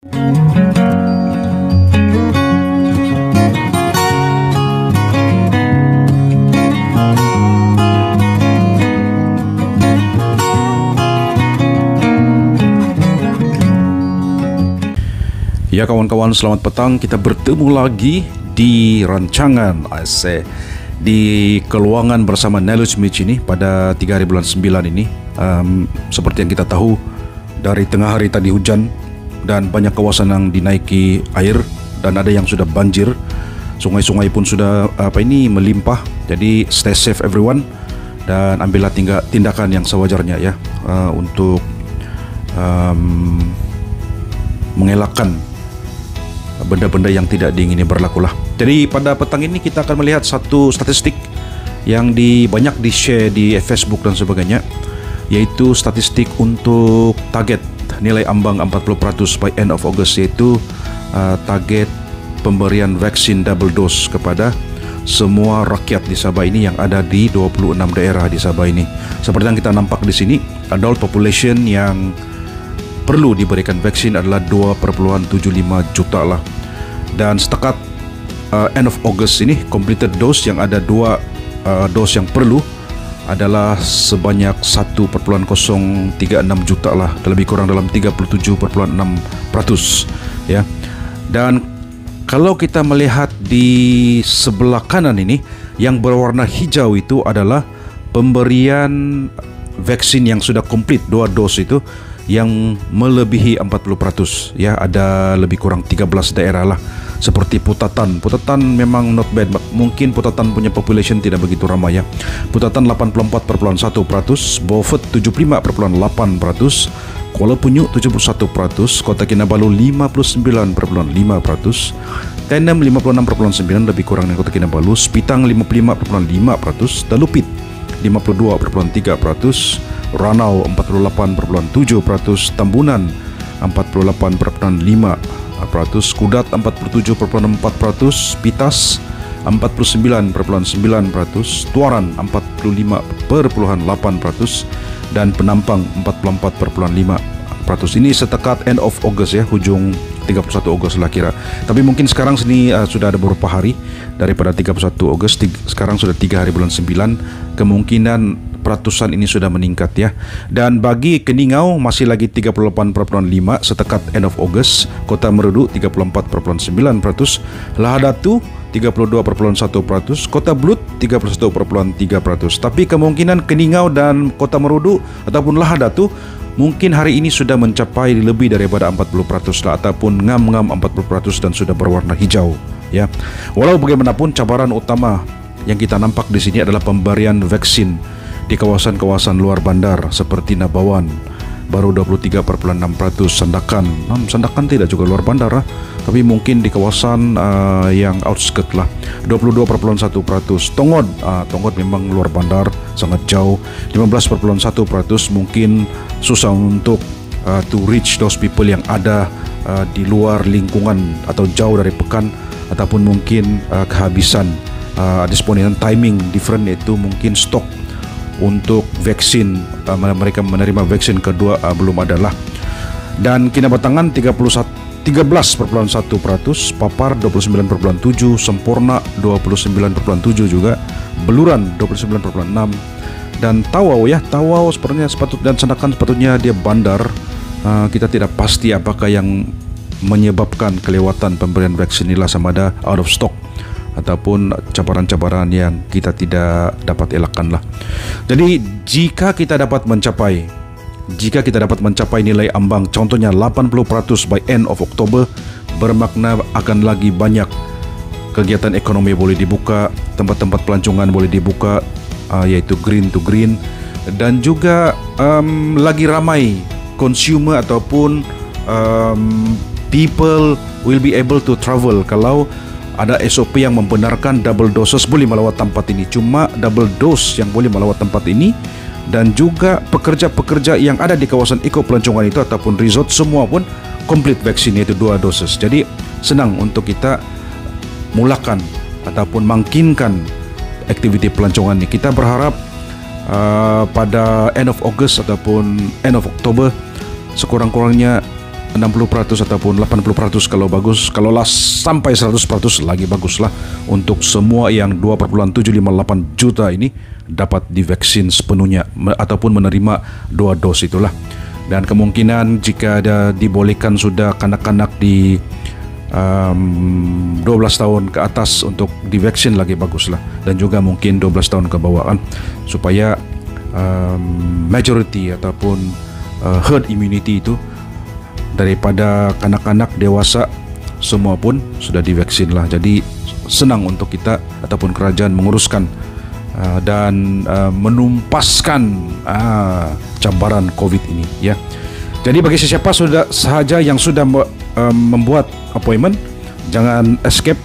Ya kawan-kawan, selamat petang. Kita bertemu lagi di rancangan di Keluangan bersama Knowledge Mitch ini pada 3 hari bulan 9 ini. Seperti yang kita tahu, dari tengah hari tadi hujan dan banyak kawasan yang dinaiki air dan ada yang sudah banjir. Sungai-sungai pun sudah melimpah. Jadi stay safe everyone dan ambillah tindakan yang sewajarnya ya, untuk mengelakkan benda-benda yang tidak diingini berlaku lah. Jadi pada petang ini kita akan melihat satu statistik yang banyak di-share di Facebook dan sebagainya, yaitu statistik untuk target nilai ambang 40% by end of August, yaitu target pemberian vaksin double dose kepada semua rakyat di Sabah ini yang ada di 26 daerah di Sabah ini. Seperti yang kita nampak di sini, adult population yang perlu diberikan vaksin adalah 2,75 juta lah. Dan setakat end of August ini, completed dose yang ada 2 dose yang perlu adalah sebanyak 1,036 juta lah, lebih kurang dalam 37,6% ya. Dan kalau kita melihat di sebelah kanan ini, yang berwarna hijau itu adalah pemberian vaksin yang sudah komplit 2 dose itu, yang melebihi 40% ya. Ada lebih kurang 13 daerah lah, seperti Putatan memang not bad. Mungkin Putatan punya population tidak begitu ramai ya. Putatan 84,1%, Beaufort 75,8%, Kuala Penyu 71%, Kota Kinabalu 59,5%, Tenem 56,9%, lebih kurang dari Kota Kinabalu, Sepitang 55,5%, Telupit 52,3%, Ranau 48,7%, Tambunan 48,5%, Kudat 47,4%, Pitas 49,9%, Tuaran 45,8%, dan Penampang 44,5%. Ini setekat end of August ya, hujung 31 Ogos lah kira. Tapi mungkin sekarang sini sudah ada beberapa hari daripada 31 Ogos. Sekarang sudah 3 hari bulan 9. Kemungkinan peratusan ini sudah meningkat ya. Dan bagi Keningau masih lagi 38,5 setekat end of August. Kota Merudu 34,9%, Lahadatu 32,1%, Kota Blut 31,3%. Tapi kemungkinan Keningau dan Kota Merudu ataupun Lahadatu mungkin hari ini sudah mencapai lebih daripada 40% lah, ataupun ngam-ngam 40% dan sudah berwarna hijau ya. Walau bagaimanapun, cabaran utama yang kita nampak di sini adalah pemberian vaksin di kawasan-kawasan luar bandar seperti Nabawan baru 23,6%, Sandakan tidak juga luar bandar lah, tapi mungkin di kawasan yang outskirt lah 22,1%. Tongod memang luar bandar, sangat jauh, 15,1%. Mungkin susah untuk to reach those people yang ada di luar lingkungan atau jauh dari Pekan, ataupun mungkin kehabisan disponen timing different, yaitu mungkin stok untuk vaksin, mereka menerima vaksin kedua belum adalah. Dan Kinabatangan 13,1%, Papar 29,7%, Sempurna 29,7% juga, Beluran 29,6%, dan Tawau sepertinya dan Sandakan sepatutnya dia bandar. Kita tidak pasti apakah yang menyebabkan kelewatan pemberian vaksin inilah, sama ada out of stock ataupun cabaran-cabaran yang kita tidak dapat elakkan lah. Jadi jika kita dapat mencapai nilai ambang, contohnya 80% by end of Oktober, bermakna akan lagi banyak kegiatan ekonomi boleh dibuka, tempat-tempat pelancongan boleh dibuka, yaitu green to green, dan juga lagi ramai consumer ataupun people will be able to travel. Kalau ada SOP yang membenarkan double doses boleh melawat tempat ini, cuma double dose yang boleh melawat tempat ini, dan juga pekerja-pekerja yang ada di kawasan eko pelancongan itu ataupun resort semua pun complete vaksin, yaitu 2 dosis. Jadi senang untuk kita mulakan ataupun mangkinkan aktiviti pelancongan ini. Kita berharap pada end of August ataupun end of Oktober sekurang-kurangnya 60% ataupun 80% kalau bagus, kalau lah sampai 100% lagi baguslah untuk semua yang 2,758 juta ini dapat divaksin sepenuhnya ataupun menerima 2 dos itulah. Dan kemungkinan jika ada dibolehkan sudah kanak-kanak di 12 tahun ke atas untuk divaksin lagi baguslah, dan juga mungkin 12 tahun ke bawah kan, supaya majority ataupun herd immunity itu daripada kanak-kanak, dewasa semua pun sudah divaksin lah. Jadi senang untuk kita ataupun kerajaan menguruskan dan menumpaskan cabaran COVID ini ya. Jadi bagi siapa sahaja yang sudah membuat appointment, jangan escape,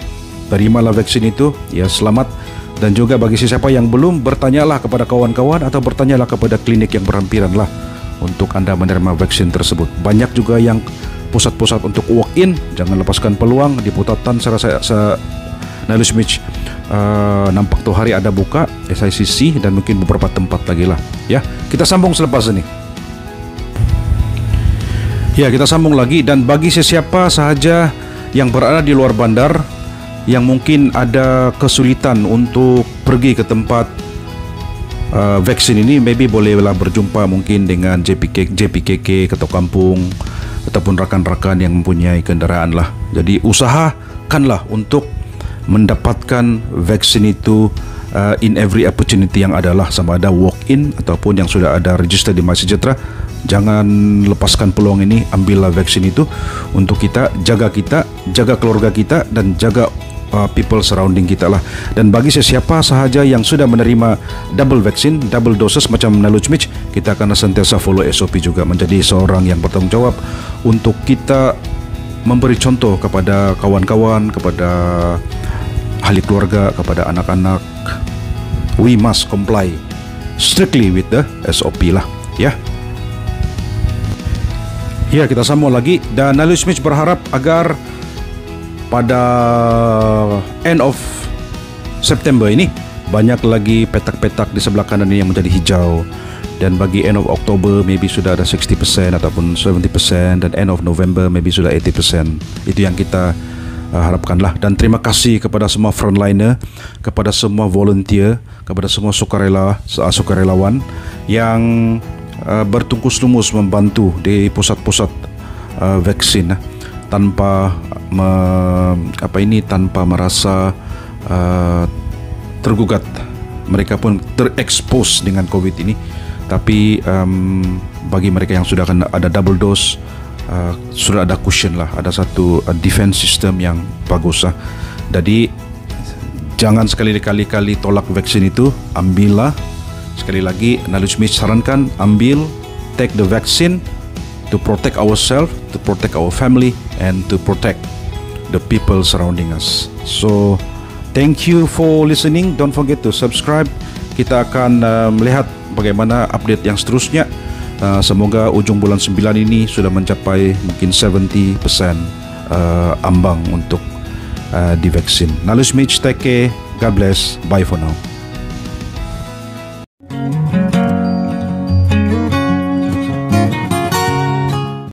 terimalah vaksin itu ya, selamat. Dan juga bagi siapa yang belum, bertanyalah kepada kawan-kawan atau bertanyalah kepada klinik yang berhampiran lah untuk anda menerima vaksin tersebut. Banyak juga yang pusat-pusat untuk walk-in, jangan lepaskan peluang. Di Putatan saya Nalus Mitch nampak tuh hari ada buka SICC dan mungkin beberapa tempat lagi lah ya. Kita sambung selepas ini. Ya, kita sambung lagi. Dan bagi siapa sahaja yang berada di luar bandar yang mungkin ada kesulitan untuk pergi ke tempat vaksin ini, maybe bolehlah berjumpa mungkin dengan JPKK Ketua Kampung ataupun rakan-rakan yang mempunyai kenderaan lah. Jadi usahakanlah untuk mendapatkan vaksin itu in every opportunity yang adalah, sama ada walk-in ataupun yang sudah ada register di MySejahtera. Jangan lepaskan peluang ini, ambillah vaksin itu untuk kita, jaga keluarga kita dan jaga people surrounding kita lah. Dan bagi siapa sahaja yang sudah menerima double vaksin, double doses macam Nalus Mitch, kita akan sentiasa follow SOP juga, menjadi seorang yang bertanggung jawab untuk kita memberi contoh kepada kawan-kawan, kepada ahli keluarga, kepada anak-anak. We must comply strictly with the SOP lah ya. Ya, kita sambung lagi. Dan Nalus Mitch berharap agar pada end of September ini banyak lagi petak-petak di sebelah kanan ini yang menjadi hijau, dan bagi end of October maybe sudah ada 60% ataupun 70%, dan end of November maybe sudah 80%. Itu yang kita harapkanlah. Dan terima kasih kepada semua frontliner, kepada semua volunteer, kepada semua sukarelawan yang bertungkus-lumus membantu di pusat-pusat vaksin tanpa tanpa merasa tergugat. Mereka pun terekspos dengan COVID ini, tapi bagi mereka yang sudah ada double dose, sudah ada cushion lah, ada satu defense system yang bagus lah. Jadi jangan sekali-kali tolak vaksin itu, ambillah. Sekali lagi Nalus Mitch sarankan, ambil, take the vaccine to protect ourselves, to protect our family, and to protect the people surrounding us. So thank you for listening. Don't forget to subscribe. Kita akan melihat bagaimana update yang seterusnya. Semoga ujung bulan 9 ini sudah mencapai mungkin 70% ambang untuk divaksin. Nalus Mitch, take care. God bless. Bye for now.